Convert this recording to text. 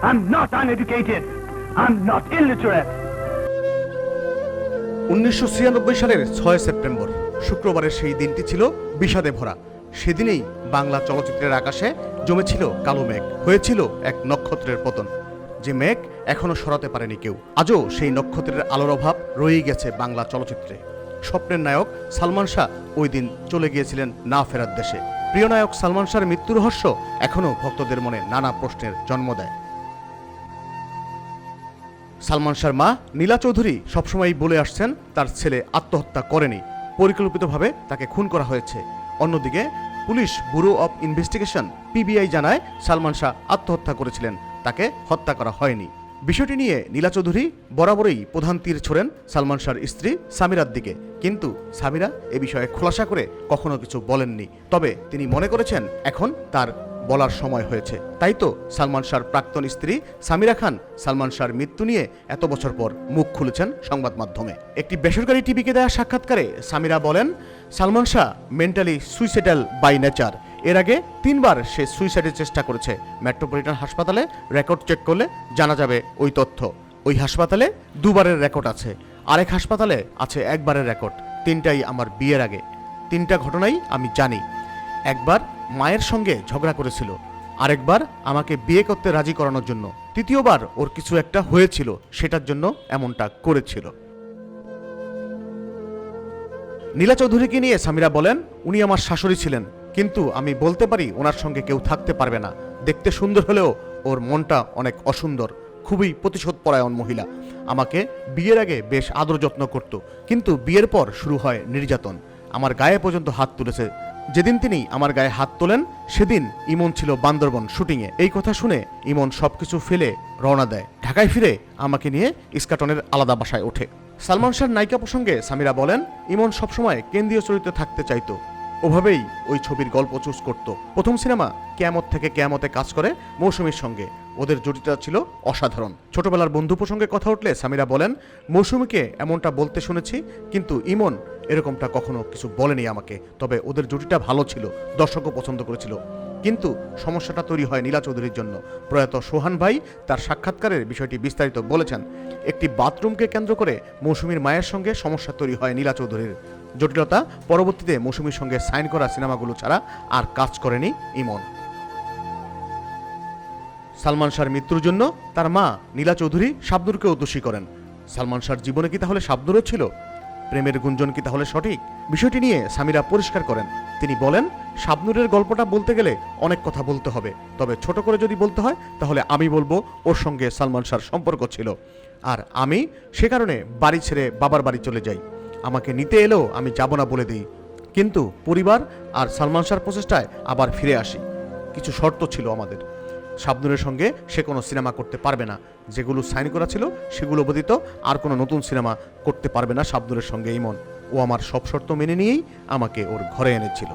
I'm not uneducated. I'm not illiterate. 1996 সালের 6 September শুক্রবারের সেই দিনটি ছিল বিষাদে ভরা। সেদিনেই বাংলা চলচ্চিত্রের আকাশে জমেছিল কালো মেঘ, হয়েছিল এক নক্ষত্রের পতন, যে মেঘ এখনো সরাতে পারেনি কেউ। আজও সেই নক্ষত্রের আলোর অভাব রয়েই গেছে বাংলা চলচ্চিত্রে। স্বপ্নের নায়ক সালমান শাহ ওই দিন চলে গিয়েছিলেন না ফেরার দেশে। প্রিয় নায়ক সালমান শাহর মৃত্যু রহস্য এখনও ভক্তদের মনে নানা প্রশ্নের জন্ম দেয়। সালমান শাহর মা নীলা চৌধুরী সবসময়ই বলে আসছেন তার ছেলে আত্মহত্যা করেনি, পরিকল্পিতভাবে তাকে খুন করা হয়েছে। অন্যদিকে police bureau of investigation PBI জানায় সালমান শাহ আত্মহত্যা করেছিলেন, তাকে হত্যা করা হয়নি। বিষয়টি নিয়ে নীলা চৌধুরী বরাবরই প্রধান তীর ছোড়েন সালমান শাহর স্ত্রী সামিরার দিকে, কিন্তু সামিরা এ বিষয়ে খোলাসা করে কখনো কিছু বলেননি। তবে তিনি মনে করেছেন এখন তার বলার সময় হয়েছে। তাই তো সালমান শাহর প্রাক্তন স্ত্রী সামিরা খান সালমান শাহর মৃত্যু নিয়ে এত বছর পর মুখ খুলেছেন সংবাদ মাধ্যমে। একটি বেসরকারি টিভিকে দেওয়া সাক্ষাৎকারে সামিরা বলেন, Salman Shah mentally suicidal by nature. এর আগে 3 বার সে সুইসাইডের চেষ্টা করেছে। মেট্রোপলিটন হাসপাতালে রেকর্ড চেক করলে জানা যাবে ওই তথ্য। ওই হাসপাতালে 2 বারের রেকর্ড আছে, আরেক হাসপাতালে আছে 1 বারের রেকর্ড। 3টাই আমার বিয়ের আগে। 3টা ঘটনাই আমি জানি। একবার মায়ের সঙ্গে ঝগড়া করেছিল, আরেকবার আমাকে বিয়ে করতে রাজি করানোর জন্য, তৃতীয়বার ওর কিছু একটা হয়েছিল, সেটার জন্য এমনটা করেছিল। নীলা চৌধুরীকে নিয়ে সামিরা বলেন, উনি আমার শাশুড়ি ছিলেন, কিন্তু আমি বলতে পারি ওনার সঙ্গে কেউ থাকতে পারবে না। দেখতে সুন্দর হলেও ওর মনটা অনেক অসুন্দর, খুবই প্রতিশোধপরায়ণ মহিলা। আমাকে বিয়ের আগে বেশ আদর যত্ন করত, কিন্তু বিয়ের পর শুরু হয় নির্যাতন। আমার গায়ে পর্যন্ত হাত তুলেছে। যেদিন তিনি আমার গায়ে হাত তোলেন সেদিন ইমন ছিল বান্দরবন শুটিংয়ে। এই কথা শুনে ইমন সবকিছু ফেলে রওনা দেয়। ঢাকায় ফিরে আমাকে নিয়ে ইস্কাটনের আলাদা বাসায় ওঠে। সালমান শাহর নায়িকা প্রসঙ্গে সামিরা বলেন, ইমন সবসময় কেন্দ্রীয় চরিত্রে থাকতে চাইতো, ওভাবেই ওই ছবির গল্প চুজ করত। প্রথম সিনেমা কিয়ামত থেকে কিয়ামতে কাজ করে মৌসুমীর সঙ্গে, ওদের জুটিটা ছিল অসাধারণ। ছোটবেলার বন্ধু প্রসঙ্গে কথা উঠলে সামিরা বলেন, মৌসুমীকে এমনটা বলতে শুনেছি, কিন্তু ইমন এরকমটা কখনো কিছু বলেনি আমাকে। তবে ওদের জুটিটা ভালো ছিল, দর্শকও পছন্দ করেছিল। কিন্তু সমস্যাটা তৈরি হয় নীলা চৌধুরীর জন্য। প্রয়াত সোহান ভাই তার সাক্ষাৎকারের বিষয়টি বিস্তারিত বলেছেন। একটি বাথরুমকে কেন্দ্র করে মৌসুমীর মায়ের সঙ্গে সমস্যা তৈরি হয় নীলা চৌধুরীর। জটিলতা পরবর্তীতে মৌসুমীর সঙ্গে সাইন করা সিনেমাগুলো ছাড়া আর কাজ করেনি ইমন। সালমান শাহর মৃত্যুর জন্য তার মা নীলা চৌধুরী শাবনূরকেও দোষী করেন। সালমান শাহর জীবনে কি তাহলে শাবনূরও ছিল? প্রেমের গুঞ্জন কি তাহলে সঠিক? বিষয়টি নিয়ে সামিরা পরিষ্কার করেন। তিনি বলেন, শাবনূরের গল্পটা বলতে গেলে অনেক কথা বলতে হবে, তবে ছোট করে যদি বলতে হয় তাহলে আমি বলবো ওর সঙ্গে সালমান শাহর সম্পর্ক ছিল, আর আমি সে কারণে বাড়ি ছেড়ে বাবার বাড়ি চলে যাই। আমাকে নিতে এলেও আমি যাব না বলে দিই, কিন্তু পরিবার আর সালমান শাহর প্রচেষ্টায় আবার ফিরে আসি। কিছু শর্ত ছিল আমাদের। শাবনূরের সঙ্গে সে কোনো সিনেমা করতে পারবে না, যেগুলো সাইন করা ছিল সেগুলো ব্যতীত আর কোনো নতুন সিনেমা করতে পারবে না শাবনূরের সঙ্গে ইমন। ও আমার সব শর্ত মেনে নিয়েই আমাকে ওর ঘরে এনেছিল।